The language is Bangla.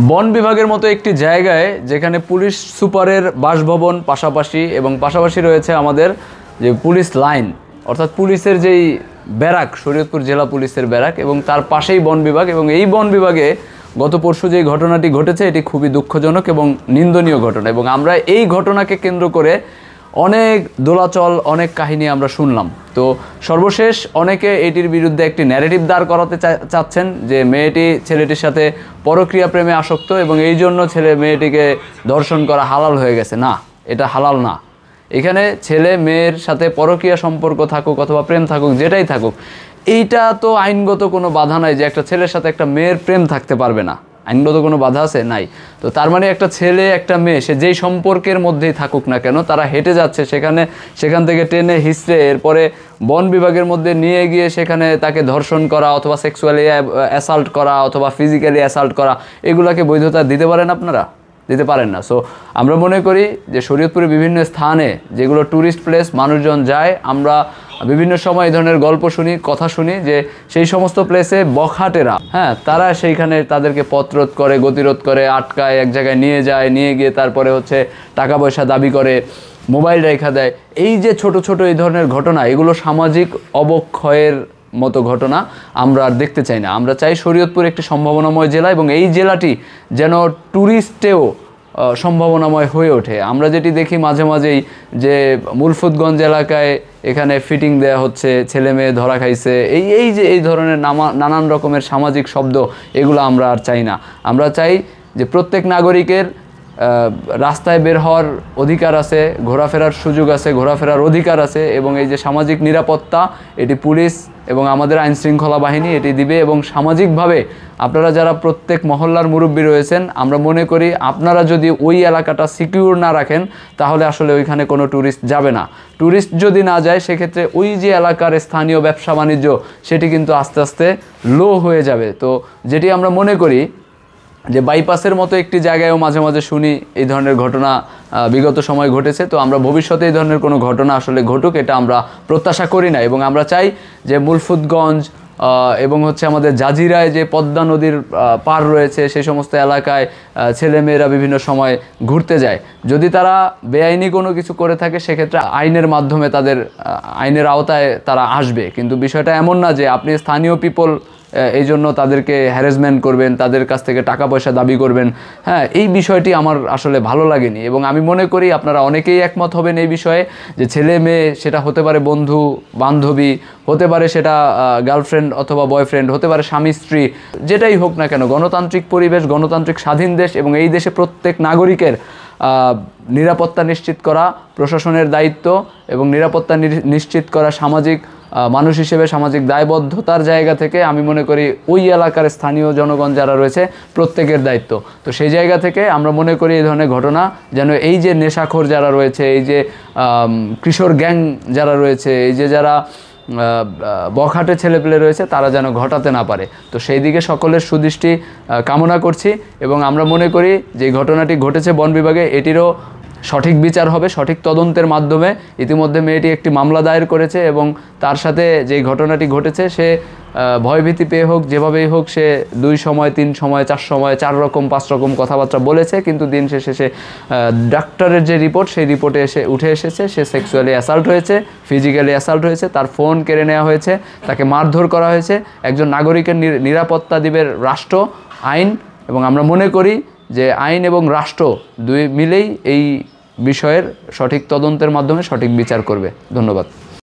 বন বিভাগের মতো একটি জায়গায় যেখানে পুলিশ সুপারের বাসভবন পাশাপাশি এবং পাশাপাশি রয়েছে আমাদের যে পুলিশ লাইন অর্থাৎ পুলিশের যেই ব্যারাক শরীয়তপুর জেলা পুলিশের ব্যারাক এবং তার পাশেই বন বিভাগ এবং এই বন বিভাগে গত পরশু যে ঘটনাটি ঘটেছে এটি খুবই দুঃখজনক এবং নিন্দনীয় ঘটনা এবং আমরা এই ঘটনাকে কেন্দ্র করে অনেক দোলাচল অনেক কাহিনী আমরা শুনলাম। তো সর্বশেষ অনেকে এটির বিরুদ্ধে একটি ন্যারেটিভ দাঁড় করাতে চাচ্ছেন যে মেয়েটি ছেলেটির সাথে পরক্রিয়া প্রেমে আসক্ত এবং এই জন্য মেয়েটিকে ধর্ষণ করা হালাল হয়ে গেছে। না, এটা হালাল না। এখানে ছেলে মেয়ের সাথে পরক্রিয়া সম্পর্ক থাকুক অথবা প্রেম থাকুক যেটাই থাকুক, এইটা তো আইনগত কোনো বাধা নাই যে একটা ছেলের সাথে একটা মেয়ের প্রেম থাকতে পারবে না। আইনগত কোনো বাধা আছে? নাই। তো তার মানে একটা ছেলে একটা মেয়ে সে যেই সম্পর্কের মধ্যেই থাকুক না কেন তারা হেঁটে যাচ্ছে সেখান থেকে টেনে হিসড়ে এরপরে বন বিভাগের মধ্যে নিয়ে গিয়ে সেখানে তাকে ধর্ষণ করা অথবা সেক্সুয়ালি অ্যাসাল্ট করা অথবা ফিজিক্যালি অ্যাসাল্ট করা এগুলাকে বৈধতা দিতে পারেন আপনারা? দিতে পারেন না। সো আমরা মনে করি যে শরীয়তপুরের বিভিন্ন স্থানে যেগুলো ট্যুরিস্ট প্লেস মানুষজন যায়, আমরা বিভিন্ন সময় এই ধরনের গল্প শুনি কথা শুনি যে সেই সমস্ত প্লেসে বখাটেরা তারা সেইখানে তাদেরকে পথরোধ করে গতিরোধ করে আটকায় এক জায়গায় নিয়ে যায়, নিয়ে গিয়ে তারপরে টাকা পয়সা দাবি করে মোবাইল রেখা দেয়। এই যে ছোট ছোট এই ধরনের ঘটনা এগুলো সামাজিক অবক্ষয়ের মতো ঘটনা আমরা আর দেখতে চাই না। আমরা চাই শরীয়তপুর একটি সম্ভাবনাময় জেলা এবং এই জেলাটি যেন ট্যুরিস্টেও সম্ভাবনাময় হয়ে ওঠে। আমরা যেটি দেখি মাঝে মাঝেই যে মুলফুতগঞ্জ এলাকায় এখানে ফিটিং দেয়া হচ্ছে, ছেলে মেয়ে ধরা খাইছে, এই ধরনের নানান রকমের সামাজিক শব্দ এগুলো আমরা আর চাই না। আমরা চাই যে প্রত্যেক নাগরিকের রাস্তায় বের হওয়ার অধিকার আছে, ঘোরাফেরার সুযোগ আছে, ঘোরাফেরার অধিকার আছে এবং এই যে সামাজিক নিরাপত্তা এটি পুলিশ এবং আমাদের আইনশৃঙ্খলা বাহিনী এটি দিবে। এবং সামাজিকভাবে আপনারা যারা প্রত্যেক মহল্লার মুরব্বী রয়েছেন, আমরা মনে করি আপনারা যদি ওই এলাকাটা সিকিউর না রাখেন তাহলে আসলে ওইখানে কোনো ট্যুরিস্ট যাবে না। ট্যুরিস্ট যদি না যায় সেক্ষেত্রে ওই যে এলাকার স্থানীয় ব্যবসা বাণিজ্য সেটি কিন্তু আস্তে আস্তে লো হয়ে যাবে। তো যেটি আমরা মনে করি যে বাইপাসের মতো একটি জায়গায়ও মাঝে মাঝে শুনি এই ধরনের ঘটনা বিগত সময় ঘটেছে। তো আমরা ভবিষ্যতে এই ধরনের কোনো ঘটনা আসলে ঘটুক এটা আমরা প্রত্যাশা করি না এবং আমরা চাই যে মুলফুতগঞ্জ এবং আমাদের জাজিরায় যে পদ্মা নদীর পার রয়েছে সেই সমস্ত এলাকায় ছেলেমেয়েরা বিভিন্ন সময় ঘুরতে যায়, যদি তারা বেআইনি কোনো কিছু করে থাকে সেক্ষেত্রে আইনের মাধ্যমে তাদের আইনের আওতায় তারা আসবে। কিন্তু বিষয়টা এমন না যে আপনি স্থানীয় পিপল এই জন্য তাদেরকে হ্যারাসমেন্ট করবেন, তাদের কাছ থেকে টাকা পয়সা দাবি করবেন। এই বিষয়টি আমার আসলে ভালো লাগেনি এবং আমি মনে করি আপনারা অনেকেই একমত হবেন এই বিষয়ে যে ছেলে মেয়ে সেটা হতে পারে বন্ধু বান্ধবী, হতে পারে সেটা গার্লফ্রেন্ড অথবা বয়ফ্রেন্ড, হতে পারে স্বামী স্ত্রী, যেটাই হোক না কেন গণতান্ত্রিক পরিবেশ, গণতান্ত্রিক স্বাধীন দেশ এবং এই দেশে প্রত্যেক নাগরিকের নিরাপত্তা নিশ্চিত করা প্রশাসনের দায়িত্ব এবং নিরাপত্তা নিশ্চিত করা সামাজিক মানুষ হিসেবে সামাজিক দায়বদ্ধতার জায়গা থেকে আমি মনে করি ওই এলাকার স্থানীয় জনগণ যারা রয়েছে প্রত্যেকের দায়িত্ব। তো সেই জায়গা থেকে আমরা মনে করি এই ধরনের ঘটনা যেন এই যে নেশাখোর যারা রয়েছে, এই যে কিশোর গ্যাং যারা রয়েছে, এই যে যারা বখাটে ছেলেপেলে রয়েছে তারা যেন ঘটাতে না পারে। তো সেই দিকে সকলের সুদৃষ্টি কামনা করছি এবং আমরা মনে করি যে ঘটনাটি ঘটেছে বন বিভাগে এটিরও সঠিক বিচার হবে সঠিক তদন্তের মাধ্যমে। ইতিমধ্যে মেয়েটি একটি মামলা দায়ের করেছে এবং তার সাথে যে ঘটনাটি ঘটেছে সে ভয়ভীতি পেয়ে হোক যেভাবেই হোক সে 2 সময় 3 সময় 4 সময় 4 রকম 5 রকম কথাবার্তা বলেছে, কিন্তু দিন শেষে সে ডাক্তারের যে রিপোর্ট সেই রিপোর্টে উঠে এসেছে সে সেক্সুয়ালি অ্যাসাল্ট হয়েছে, ফিজিক্যালি অ্যাসাল্ট হয়েছে, তার ফোন কেড়ে নেওয়া হয়েছে, তাকে মারধর করা হয়েছে। একজন নাগরিকের নিরাপত্তা দিবে রাষ্ট্র, আইন, এবং আমরা মনে করি যে আইন এবং রাষ্ট্র দুই মিলেই এই বিষয়ের সঠিক তদন্তের মাধ্যমে সঠিক বিচার করবে। ধন্যবাদ।